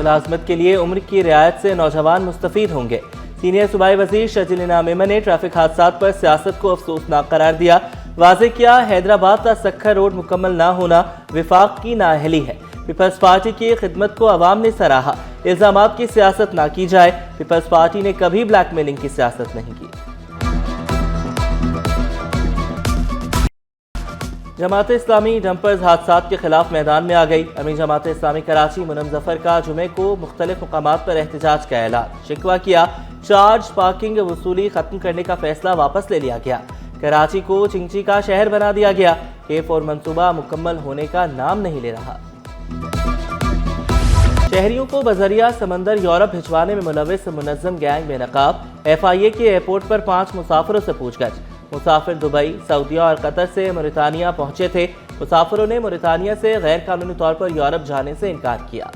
मुलाजमत के लिए उम्र की रियायत से नौजवान मुस्तफीद होंगे। सीनियर सूबाई वजीर शजील इनाम मेमन ने ट्रैफिक हादसात पर सियासत को अफसोसनाक करार दिया। वाज़े किया, हैदराबाद का सक्खर रोड मुकम्मल ना होना विफाक की नाअहली है। पीपल्स पार्टी की खिदमत को अवाम ने सराहा। इल्जामात की सियासत ना की जाए। पीपल्स पार्टी ने कभी ब्लैकमेलिंग की सियासत नहीं की। जमात इस्लामी डंपर्स हादसात के खिलाफ मैदान में आ गई। अमीर जमात इस्लामी कराची मुनम जफर का जुमे को मुख्तलिफ मुकामात पर एहतजाज का ऐलान। शिकवा किया, चार्ज पार्किंग वसूली खत्म करने का फैसला वापस ले लिया गया। कराची को चिंची का शहर बना दिया गया। K4 मंसूबा मुकम्मल होने का नाम नहीं ले रहा। शहरियों को बजरिया समंदर यूरोप भिजवाने में मुलविस मुनज़्ज़म गैंग बेनकाब। FIA के एयरपोर्ट पर 5 मुसाफिरों से पूछताछ। मुसाफिर दुबई, सऊदीया और कतर से मोरितानिया पहुंचे थे। मुसाफिरों ने मोरितानिया से गैर कानूनी तौर पर यूरोप जाने से इनकार किया।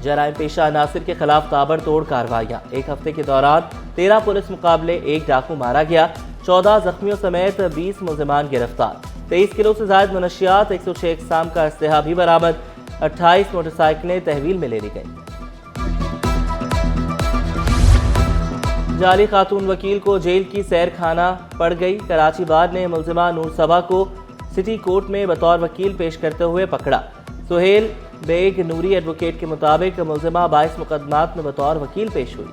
जराइम पेशा अनासिर के खिलाफ ताबड़तोड़ कार्रवाइयाँ। एक हफ्ते के दौरान 13 पुलिस मुकाबले, 1 डाकू मारा गया। 14 जख्मियों समेत 20 मुलजिमान गिरफ्तार। 23 किलो से ज्यादा मनशियात, 106 इकसाम का असलहा भी बरामद। 28 मोटरसाइकिलें तहवील में ले ली गई। जाली खातून वकील को जेल की सैर खाना पड़ गई। कराची बार ने मुलजिमा नूर सबा को सिटी कोर्ट में बतौर वकील पेश करते हुए पकड़ा। सुहेल बेग नूरी एडवोकेट के मुताबिक मुलजिमा 22 मुकदमात में बतौर वकील पेश हुई।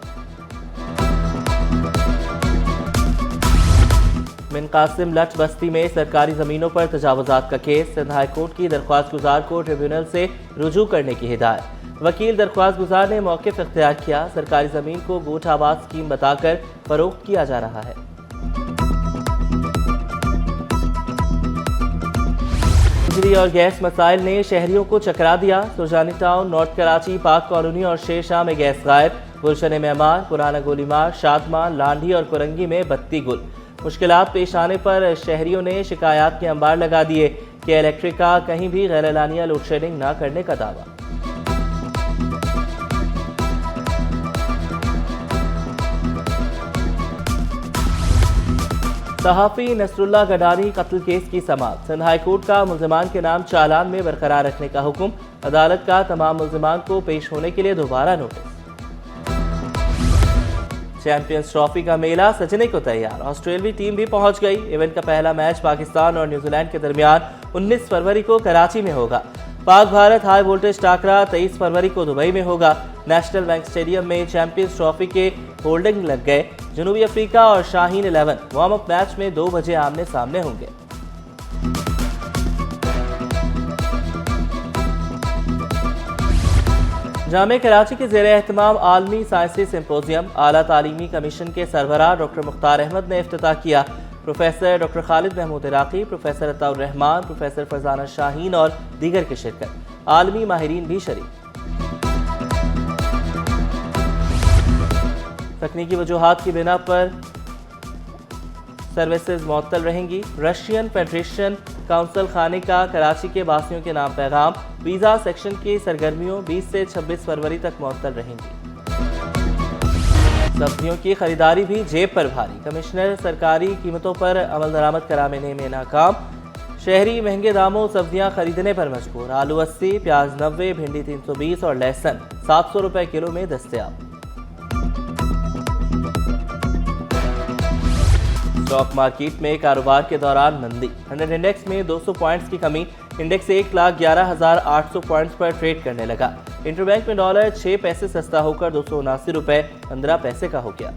बिन कासिम लठ बस्ती में सरकारी जमीनों पर तजावुजात का केस। सिंध हाई कोर्ट की दरख्वास्त गुजार को ट्रिब्यूनल से रुजू करने की हिदायत। वकील दरख्वास्त गुजार ने मौक़िफ़ इख्तियार किया। सरकारी जमीन को गोठ आबाद स्कीम बताकर फरोख्त किया जा रहा है। बिजली और गैस मसाइल ने शहरियों को चकरा दिया। सुरजानी टाउन, नॉर्थ कराची, पाक कॉलोनी और शेर शाह में गैस गायब। गुलशन मेहमान, पुराना गोलीमार, शादमान, लांढी और कुरंगी में बत्ती गुल। मुश्किलात पेश आने पर शहरियों ने शिकायत के अंबार लगा दिए कि इलेक्ट्रिक का कहीं भी गैर एलानिया लोड शेडिंग न करने का दावा। सहाफ़ी नसरुल्लाह गडानी कत्ल केस की समाअत। सिंध हाई कोर्ट का मुलजिमान के नाम चालान में बरकरार रखने का हुक्म। अदालत का तमाम मुलजिमान को पेश होने के लिए दोबारा नोटिस। चैंपियंस ट्रॉफी का मेला सजने को तैयार। ऑस्ट्रेलियाई टीम भी पहुंच गई। इवेंट का पहला मैच पाकिस्तान और न्यूजीलैंड के दरमियान 19 फरवरी को कराची में होगा। पाक भारत हाई वोल्टेज टाकरा 23 फरवरी को दुबई में होगा। नेशनल बैंक स्टेडियम में चैंपियंस ट्रॉफी के होल्डिंग लग गए। जनूबी अफ्रीका और शाहीन 11 वार्म अप मैच में 2 बजे आमने सामने होंगे। जामे कराची के ज़ेरे एहतमाम आलमी साइंसी सिंपोजियम आला तालीमी कमीशन के सरबराह डॉक्टर मुख्तार अहमद ने इफ्तिताह किया। Professor doctor Khalid Mahmood Iraqi, professor Ataur Rahman, professor Farzana Shaheen और दीगर की शिरकत। आलमी माहिरीन भी शरीक। तकनीकी वजूहात की बिना पर सर्विसेज मुअत्तल रहेंगी। रशियन फेडरेशन काउंसिल खाने का कराची के वासियों के नाम पैगाम। वीज़ा सेक्शन की सरगर्मियों 20 से 26 फरवरी तक मुअत्तल रहेंगी। सब्जियों की खरीदारी भी जेब पर भारी। कमिश्नर सरकारी कीमतों पर अमल दरामद कराने में नाकाम। शहरी महंगे दामों सब्जियां खरीदने पर मजबूर। आलू 80, प्याज 90, भिंडी 320 और लहसुन 700 रुपए किलो में दस्तयाब। स्टॉक मार्केट में कारोबार के दौरान मंदी। 100 इंडेक्स में 200 पॉइंट्स की कमी। इंडेक्स 1,11,800 पॉइंट्स पर ट्रेड करने लगा। इंटरबैंक में डॉलर 6 पैसे सस्ता होकर 279 रुपए 15 पैसे का हो गया।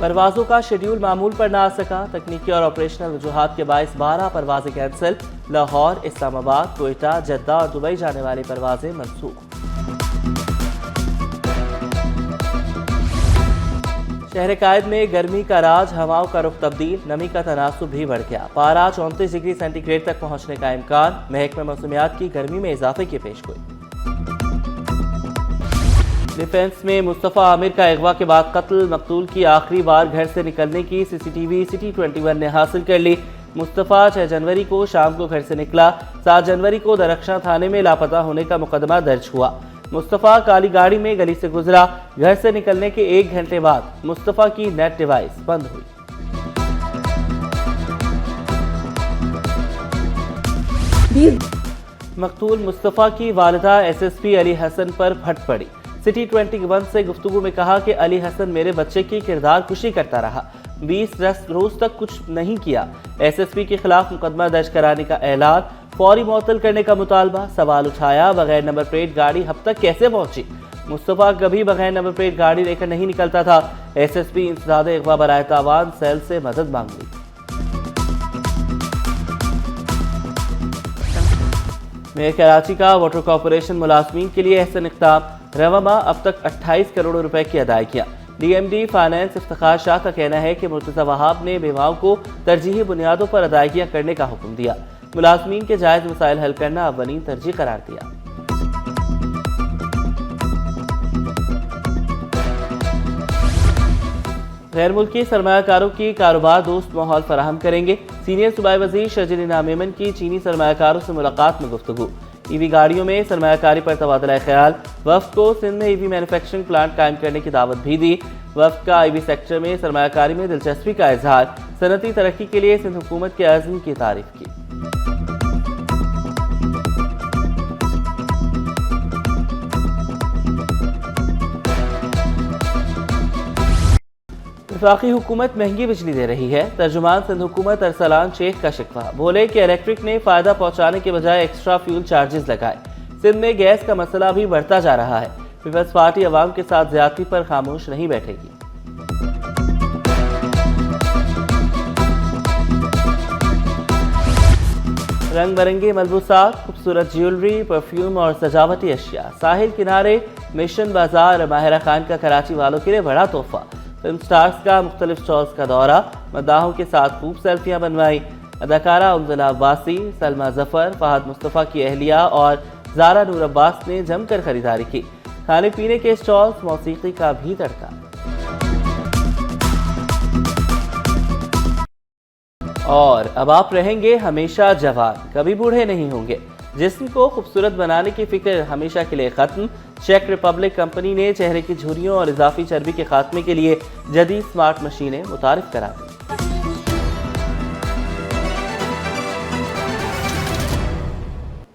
परवाजों का शेड्यूल मामूल पर ना आ सका। तकनीकी और ऑपरेशनल वजूहात के बायस 12 परवाजें कैंसिल। लाहौर, इस्लामाबाद, कोयटा, जद्दा और दुबई जाने वाली परवाजें मनसूख। शहर कायद में गर्मी का राज, हवाओं का रुख तब्दील, नमी का तनासुब भी बढ़ गया। पारा 34 डिग्री सेंटीग्रेड तक पहुंचने का इम्कान। महकमा मौसमियात की गर्मी में इजाफे की पेशगोई। डिफेंस में मुस्तफ़ा आमिर का अगवा के बाद कत्ल। मकतूल की आखिरी बार घर से निकलने की CCTV सिटी 21 ने हासिल कर ली। मुस्तफ़ा 6 जनवरी को शाम को घर से निकला। 7 जनवरी को दरख्शां थाने में लापता होने का मुकदमा दर्ज हुआ। मुस्तफ़ा काली गाड़ी में गली से गुजरा। घर से निकलने के 1 घंटे बाद मुस्तफ़ा की नेट डिवाइस बंद हुई। मकतूल मुस्तफ़ा की वालिदा एसएसपी अली हसन पर फट पड़ी। सिटी 21 से गुफ्तगू में कहा कि अली हसन मेरे बच्चे की किरदार कुशी करता रहा, 20 रोज तक कुछ नहीं किया। एसएसपी के खिलाफ मुकदमा दर्ज कराने का ऐलान, फौरी मुअत्तल करने का मुतालबा। सवाल उठाया, बगैर नंबर प्लेट गाड़ी अब तक कैसे पहुंची? मुस्तफ़ा कभी बगैर नंबर प्लेट गाड़ी लेकर नहीं निकलता था। एसएसपी इंसदाद इक़बा बराए तावान सेल से मदद मांग ली। मेयर कराची का वाटर कॉरपोरेशन मुलाजमीन के लिए एहसन इक़दाम। रवा माह अब तक 28 करोड़ रुपए की अदायगियाँ। डीएमडी फाइनेंस इफ्तिखार शाह का कहना है कि मुर्तज़ा वहाब ने बेवाओं को तरजीही बुनियादों पर अदायगियाँ करने का हुक्म दिया। मुलाजमीन के जायज़ मसाइल हल करना अव्वलीन तरजीह करार दिया। गैर मुल्की सरमायाकारों की कारोबार दोस्त माहौल फराहम करेंगे। सीनियर सूबाई वज़ीर शर्जील मेमन की चीनी सरमायाकारों से मुलाकात में गुफ्तगू। ईवी गाड़ियों में सरमायाकारी पर तबादला ख्याल। वफ़द को सिंध में ईवी मैन्युफैक्चरिंग प्लांट कायम करने की दावत भी दी। वफ़द का ईवी सेक्टर में सरमायाकारी में दिलचस्पी का इजहार। सनती तरक्की के लिए सिंध हुकूमत के अज़्म की तारीफ की। वफाकी हुकूमत महंगी बिजली दे रही है। तर्जुमान सिंध हुकूमत अरसलान शेख का शिकवा। बोले कि इलेक्ट्रिक ने फ़ायदा पहुंचाने के बजाय एक्स्ट्रा फ्यूल चार्जेस लगाए। सिंध में गैस का मसला भी बढ़ता जा रहा है। पीपल्स पार्टी अवाम के साथ ज्यादती पर खामोश नहीं बैठेगी। रंग बिरंगे मलबूसात, खूबसूरत ज्वेलरी, परफ्यूम और सजावटी अशिया। साहिल किनारे मिशन बाजार माहिरा खान का कराची वालों के लिए बड़ा तोहफा। फिल्म स्टार्स का मुख्तलिफ स्टॉल्स का दौरा, मद्दाहों के साथ खूब सेल्फियां बनवाई। अदाकारा उम्ज़ला अब्बासी, सलमा जफर, फहद मुस्तफ़ा की अहलिया और ज़ारा नूर अब्बास ने जमकर खरीदारी की। खाने पीने के स्टॉल्स, मौसीकी का भी तड़का। और अब आप रहेंगे हमेशा जवान, कभी बूढ़े नहीं होंगे। जिस्म को खूबसूरत बनाने की फिक्र हमेशा के लिए खत्म। चेक रिपब्लिक कंपनी ने चेहरे की झुर्रियों और इजाफी चर्बी के खात्मे के लिए जदीद स्मार्ट मशीनें मुतारिफ करा दी।